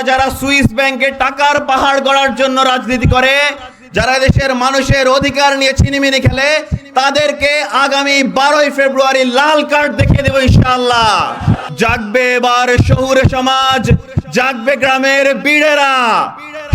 যারা সুইস ব্যাংকে টাকার পাহাড় গড়ার জন্য রাজনীতি করে, যারা দেশের মানুষের অধিকার নিয়ে ছিনিমিনি খেলে, তাদেরকে আগামী 12ই ফেব্রুয়ারি লাল কার্ড দেখিয়ে দেব ইনশাআল্লাহ। জাগবে এবার শহুরে সমাজ, জাগবে গ্রামের বীরেরা,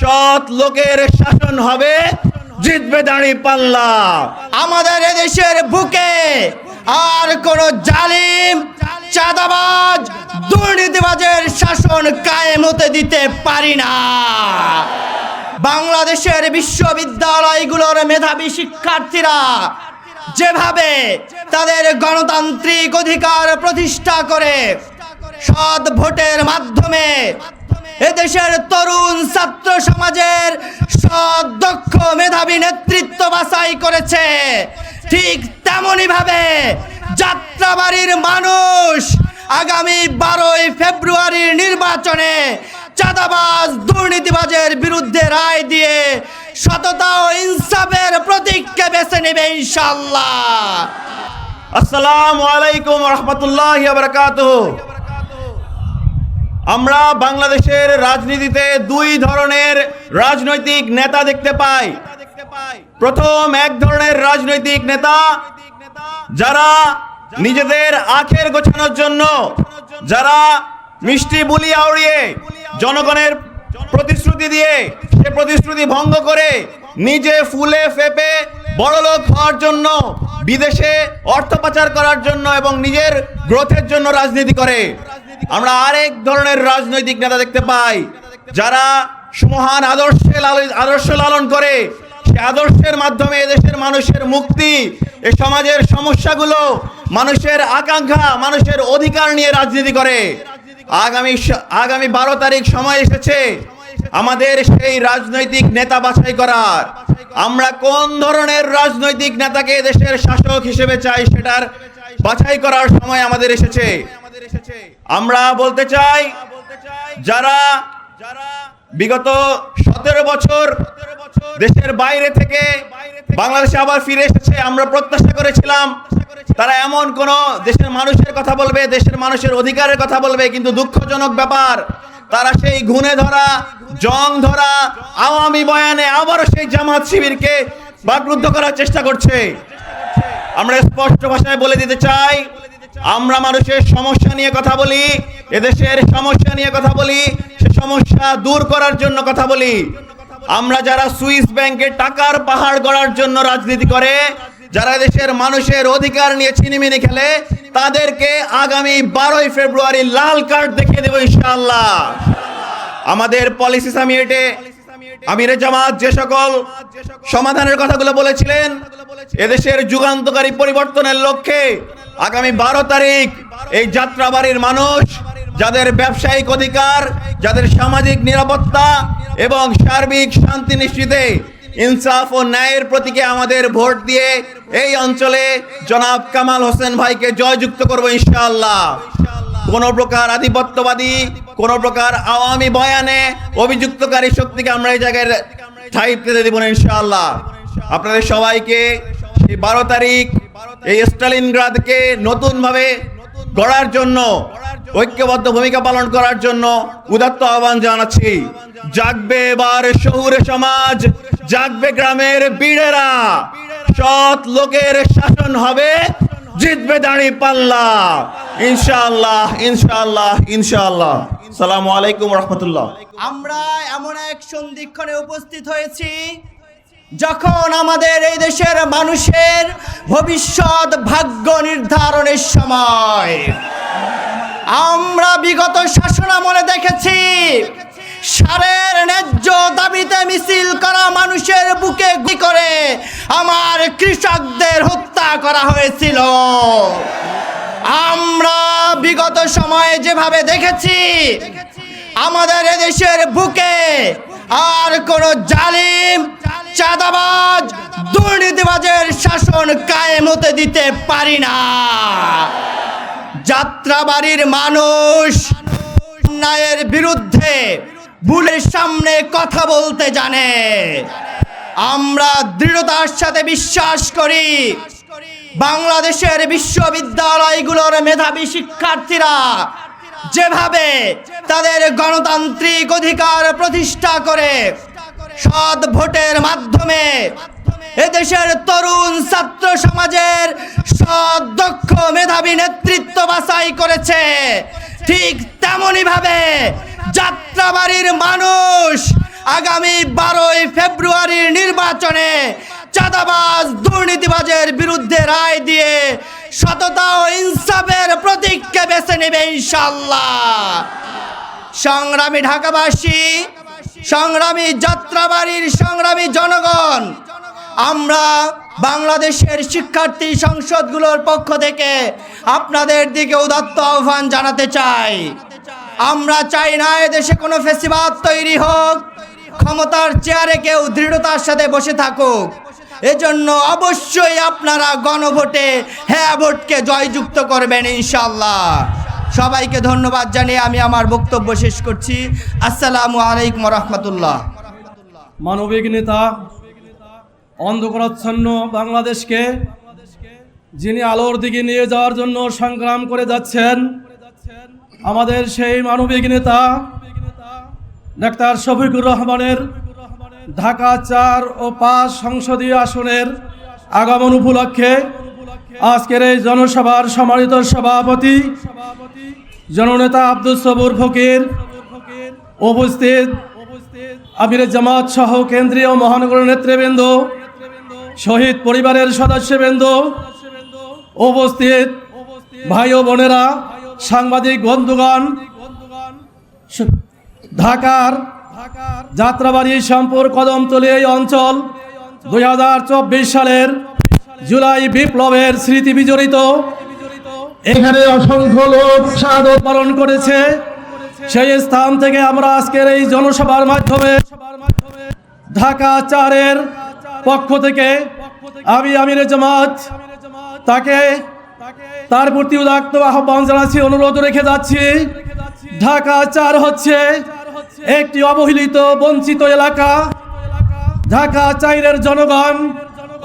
সৎ লোকের শাসন হবে, জিতবে দাঁড়িপাল্লা। আমাদের এদেশের বুকে আর কোন জালিম, চাঁদাবাজ, দুর্নীতিবাজের শাসন কায়েম হতে দিতে পারি না। বাংলাদেশের বিশ্ববিদ্যালয়গুলোর মেধাবী শিক্ষার্থীরা যেভাবে তাদের গণতান্ত্রিক অধিকার প্রতিষ্ঠা করে সৎ ভোটের মাধ্যমে এদেশের তরুণ ছাত্র সমাজের সৎ দক্ষ মেধাবী নেতৃত্ব বাছাই করেছে, ঠিক তেমনি ভাবে যাত্রাবাড়ির মানুষ আগামী 12ই ফেব্রুয়ারির নির্বাচনে চাঁদাবাজ দুর্নীতিবাজের বিরুদ্ধে রায় দিয়ে সততা ও ইনসাফের প্রতীককে বেছে নেবে ইনশাআল্লাহ। আসসালামু আলাইকুম ওয়া রাহমাতুল্লাহি ওয়া বারাকাতুহু। আমরা বাংলাদেশের রাজনীতিতে দুই ধরনের রাজনৈতিক নেতা দেখতে পাই। প্রথম এক ধরনের রাজনৈতিক নেতা যারা নিজেদের আখের গোছানোর জন্য, যারা মিষ্টি বুলি আউড়িয়ে জনগণের প্রতিশ্রুতি দিয়ে সে প্রতিশ্রুতি ভঙ্গ করে নিজে ফুলে ফেপে বড়লোক হওয়ার জন্য, বিদেশে অর্থ পাচার করার জন্য এবং নিজের গ্রোথের জন্য রাজনীতি করে। আমরা আরেক ধরনের রাজনৈতিক নেতা দেখতে পাই যারা সুমহান আদর্শ লালন করে, সে আদর্শের মাধ্যমে এদেশের মানুষের মুক্তি, এ সমাজের সমস্যাগুলো, মানুষের আকাঙ্ক্ষা, মানুষের অধিকার নিয়ে রাজনীতি করে। আগামী 12 তারিখ সময় এসেছে আমাদের সেই রাজনৈতিক নেতা বাছাই করার। আমরা কোন ধরনের রাজনৈতিক নেতাকে দেশের শাসক হিসেবে চাই সেটার বাছাই করার সময় আমাদের এসেছে। আমরা বলতে চাই, যারা বিগত 17 বছর দেশের বাইরে থেকে বাংলাদেশে আবার ফিরে এসেছে, আমরা প্রত্যাশা করেছিলাম তারা এমন কোন দেশের মানুষের কথা বলবে, দেশের মানুষের অধিকারের কথা বলবে, কিন্তু দুঃখজনক ব্যাপার তারা সেই ঘুণে ধরা, জং ধরা আওয়ামী বয়ানে আবারও সেই জামাত শিবিরকে বাকরুদ্ধ করার চেষ্টা করছে। আমরা স্পষ্ট ভাষায় বলে দিতে চাই, আমরা মানুষের সমস্যা নিয়ে কথা বলি, এদেশের সমস্যা নিয়ে কথা বলি, সে সমস্যা দূর করার জন্য কথা বলি। আমরা যারা সুইস ব্যাংকে টাকার পাহাড় গড়ার জন্য রাজনীতি করে, যারা দেশের মানুষের অধিকার নিয়ে ছিনিমিনি খেলে, তাদেরকে আগামী 12ই ফেব্রুয়ারি লাল কার্ড দেখিয়ে দেব ইনশাআল্লাহ। আমাদের পলিসি সামিটে আমিরে জামাত যে সকল সমাধানের কথাগুলো বলেছিলেন, এদেশের যুগান্তকারী পরিবর্তনের লক্ষ্যে আগামী 12 তারিখ এই যাত্রাবাড়ির মানুষ, যাদের ব্যবসায়িক অধিকার, যাদের সামাজিক নিরাপত্তা এবং সার্বিক শান্তি নিশ্চিতে ইনসাফ ও ন্যায়ের প্রতীকে আমাদের ভোট দিয়ে এই অঞ্চলে জনাব কামাল হোসেন ভাইকে জয়যুক্ত করব ইনশাআল্লাহ। কোন প্রকার আধিপত্যবাদী, কোন প্রকার আওয়ামী বয়ানে অভিযুক্তকারী শক্তিকে আমরা এই জায়গায় ঠাঁই পেতে দেব না ইনশাআল্লাহ। আপনাদের সবাইকে সেই 12 তারিখ এই স্টালিনগ্রাদকে নতুনভাবে গড়ার জন্য, ঐক্যবদ্ধ ভূমিকা পালন করার জন্য উদাত্ত আহ্বান জানাচ্ছি। জাগবে এবার শহুরে সমাজ, জাগবে গ্রামের বীরেরা, সৎ লোকের শাসন হবে, জিতবে দাঁড়িপাল্লা ইনশাআল্লাহ, ইনশাআল্লাহ, ইনশাআল্লাহ। আসসালামু আলাইকুম ওয়া রাহমাতুল্লাহ। আমরা এমন এক সন্ধিক্ষণে উপস্থিত হয়েছি যখন আমাদের এই দেশের মানুষের ভবিষ্যৎ ভাগ্য নির্ধারণের সময়। আমরা বিগত শাসনামলে দেখেছি সারের ন্যায্য দাবিতে মিছিল করা মানুষের বুকে গুলি করে আমার কৃষকদের হত্যা করা হয়েছিল। আমরা বিগত সময়ে যেভাবে দেখেছি আমাদের এদেশের বুকে আর কোন জালিম, চাঁদাবাজ, দুর্নীতিবাজের শাসন কায়েম হতে দিতে পারি না। যাত্রাবাড়ির মানুষ অন্যায়ের বিরুদ্ধে বুলের সামনে কথা বলতে জানে। আমরা দৃঢ়তার সাথে বিশ্বাস করি বাংলাদেশের বিশ্ববিদ্যালয়গুলোর মেধাবী শিক্ষার্থীরা যেভাবে তাদের গণতান্ত্রিক অধিকার প্রতিষ্ঠা করে সৎ ভোটের মাধ্যমে এদেশের তরুণ ছাত্র সমাজের সৎ দক্ষ মেধাবী নেতৃত্ব বাছাই করেছে, ঠিক তেমনি ভাবে যাত্রাবাড়ির মানুষ আগামী 12ই ফেব্রুয়ারির নির্বাচনে চাঁদাবাজ দুর্নীতিবাজের বিরুদ্ধে রায় দিয়ে সততা ও ইনসাফের প্রতীককে বেছে নেবে ইনশাআল্লাহ। সংগ্রামী ঢাকাবাসী, সংগ্রামী যাত্রাবাড়ির সংগ্রামী জনগণ, আমরা বাংলাদেশের শিক্ষার্থী সংসদগুলোর পক্ষ থেকে আপনাদের দিকে উদাত্ত আহ্বান জানাতে চাই। আমরা চাই না এদেশে কোনো ফেসিবাদ তৈরি হোক, ক্ষমতার চেয়ারে কেউ দৃঢ়তার সাথে বসে থাকুক। এজন্য অবশ্যই আপনারা গণভোটে হ্যাঁ ভোটকে জয়যুক্ত করবেন ইনশাআল্লাহ। সবাইকে ধন্যবাদ জানিয়ে আমি আমার বক্তব্য শেষ করছি। আসসালামু আলাইকুম রহমতুল্লাহ। মানবিক নেতা, অন্ধকারাচ্ছন্ন বাংলাদেশকে যিনি আলোর দিকে নিয়ে যাওয়ার জন্য সংগ্রাম করে যাচ্ছেন, আমাদের সেই মানবিক নেতা ডাক্তার শফিকুর রহমানের ঢাকা 4 ও 5 সংসদীয় আসনের আগমন উপলক্ষে আজকের এই জনসভার সম্মানিত সভাপতি জননেতা আব্দুল সবুর ফকির, উপস্থিত আমিরে জামাত সহ কেন্দ্রীয় মহানগর নেতৃবৃন্দ, শহীদ পরিবারের সদস্যবৃন্দ, উপস্থিত ভাই ও বোনেরা, সাংবাদিক বন্ধুগণ, ঢাকার যাত্রাবাড়ি শ্যামপুর কদমতলী এই অঞ্চল 2024 সালের জুলাই বিপ্লবের স্মৃতি বিজড়িত। এখানে অসংখ্য লোক শাহাদত পালন করেছে। সেই স্থান থেকে আমরা আজকের এই জনসভার মাধ্যমে ঢাকা 4-এর পক্ষ থেকে আমি আমিরে জামাত তাকে তার প্রতি উদাত্ত আহ্বান জানাচ্ছি, অনুরোধ রেখে যাচ্ছি। ঢাকা 4 হচ্ছে একটি অবহেলিত বঞ্চিত এলাকা। ঢাকা 4-এর জনগণ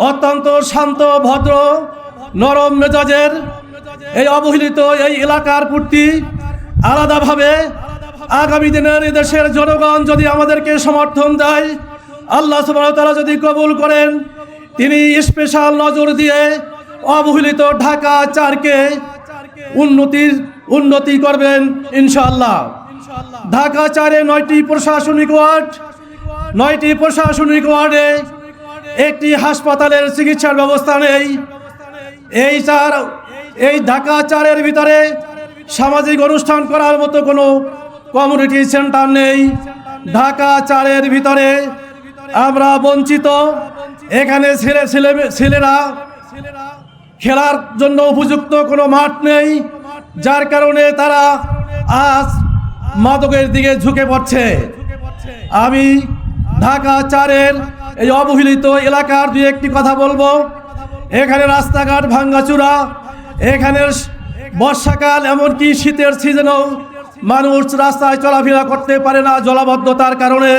অত্যন্ত শান্ত, ভদ্র, নরম মেজাজের। এই অবহেলিত এই এলাকার প্রতি আলাদাভাবে আগামী দিনের দেশের জনগণ যদি আমাদেরকে সমর্থন দেয়, আল্লাহ সুবহানাহু ওয়া তাআলা যদি কবুল করেন, তিনি স্পেশাল নজর দিয়ে অবহেলিত ঢাকা 4কে উন্নতি করবেন ইনশাআল্লাহ। ঢাকা 4-এ 9টি প্রশাসনিক ওয়ার্ড, 9টি প্রশাসনিক ওয়ার্ডে একটি হাসপাতালের চিকিৎসার ব্যবস্থা নেই। এই ঢাকা 4-এর ভিতরে সামাজিক অনুষ্ঠান করার মতো কোনো কমিউনিটি সেন্টার নেই। ঢাকা 4-এর ভিতরে আমরা বঞ্চিত। এখানে ছেলেরা খেলার জন্য উপযুক্ত কোনো মাঠ নেই, যার কারণে তারা আজ মাদকের দিকে ঝুঁকে পড়ছে। আমি ঢাকা 4-এর এই অবহেলিত এলাকার দুই একটি কথা বলবো। এখানে রাস্তাঘাট ভাঙ্গাচুরা, এখানে বর্ষাকাল এমনকি শীতের সিজনেও মানুষ রাস্তায় চলাফেরা করতে পারে না জলাবদ্ধতার কারণে।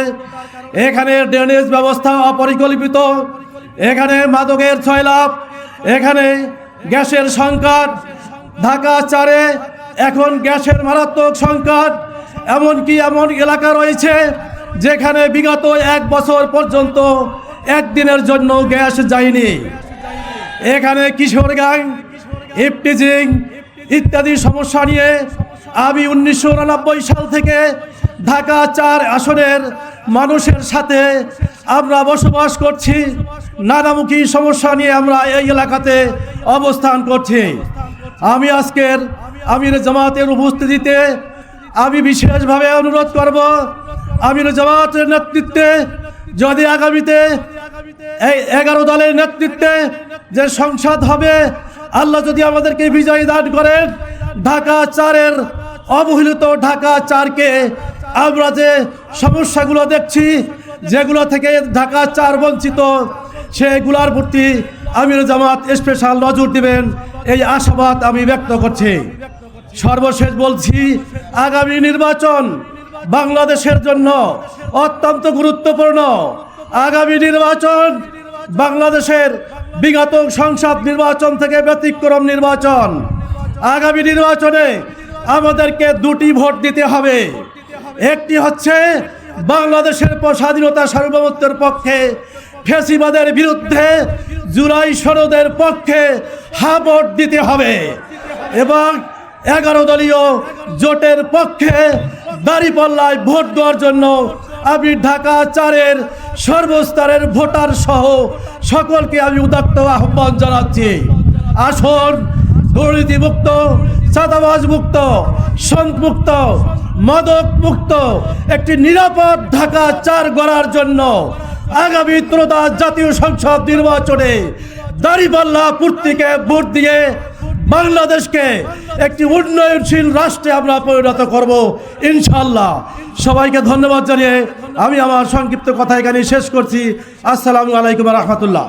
এখানে ড্রেনেজ ব্যবস্থা অপরিকল্পিত, এখানে মাদকের ছয়লাভ, এখানে গ্যাসের সংকট। ঢাকা 4-এ এখন গ্যাসের মারাত্মক সংকট। এমনকি এমন এলাকা রয়েছে যেখানে বিগত 1 বছর পর্যন্ত একদিনের জন্য গ্যাস যায়নি। এখানে কিশোর গ্যাং, ইফটিজিং ইত্যাদি সমস্যা নিয়ে আমি 1989 সাল থেকে ঢাকা 4 আসনের মানুষের সাথে আমরা বসবাস করছি। নানামুখী সমস্যা নিয়ে আমরা এই এলাকাতে অবস্থান করছি। আমি আজকের আমির জামাতের উপস্থিতিতে আমি বিশেষভাবে অনুরোধ করব, আমির জামাতের নেতৃত্বে যদি আগামীতে এই 11 দলের নেতৃত্বে যে সংসদ হবে, আল্লাহ যদি আমাদেরকে বিজয় দান করেন, ঢাকা 4-এর অবহেলিত ঢাকা 4কে আমরা যে সমস্যাগুলো দেখছি, যেগুলো থেকে ঢাকা 4 বঞ্চিত, সেগুলোর প্রতি আমির জামাত স্পেশাল নজর দিবেন, এই আশাবাদ আমি ব্যক্ত করছি। সর্বশেষ বলছি, আগামী নির্বাচন বাংলাদেশের জন্য অত্যন্ত গুরুত্বপূর্ণ। আগামী নির্বাচন বাংলাদেশের বিগত সংসদ নির্বাচন থেকে ব্যতিক্রম নির্বাচন। আগামী নির্বাচনে আমাদেরকে দুটি ভোট দিতে হবে। একটি হচ্ছে বাংলাদেশের স্বাধীনতা সার্বভৌমত্বের পক্ষে, ফ্যাসিবাদের বিরুদ্ধে, জুলাই সনদের পক্ষে ভোট দিতে হবে, এবং 11 দলীয় জোটের পক্ষে দাঁড়িপাল্লায় ভোট দেওয়ার জন্য আমি ঢাকা 4-এর সর্বস্তরের ভোটার সহ সকলকে আমি উদাত্ত আহ্বান জানাচ্ছি। আসুন দুর্নীতি মুক্ত, চাঁদাবাজ মুক্ত, সন্ত্রাসমুক্ত, মাদক মুক্ত একটি নিরাপদ ঢাকা 4 গড়ার জন্য আগামী ত্রয়োদশ জাতীয় সংসদ নির্বাচনে দাঁড়িপাল্লা প্রতীকে ভোট দিয়ে বাংলাদেশকে একটি উন্নয়নশীল রাষ্ট্রে আমরা পরিণত করব ইনশাআল্লাহ। সবাইকে ধন্যবাদ জানিয়ে আমি আমার সংক্ষিপ্ত কথা এখানে শেষ করছি। আসসালামু আলাইকুম ওয়া রাহমাতুল্লাহ।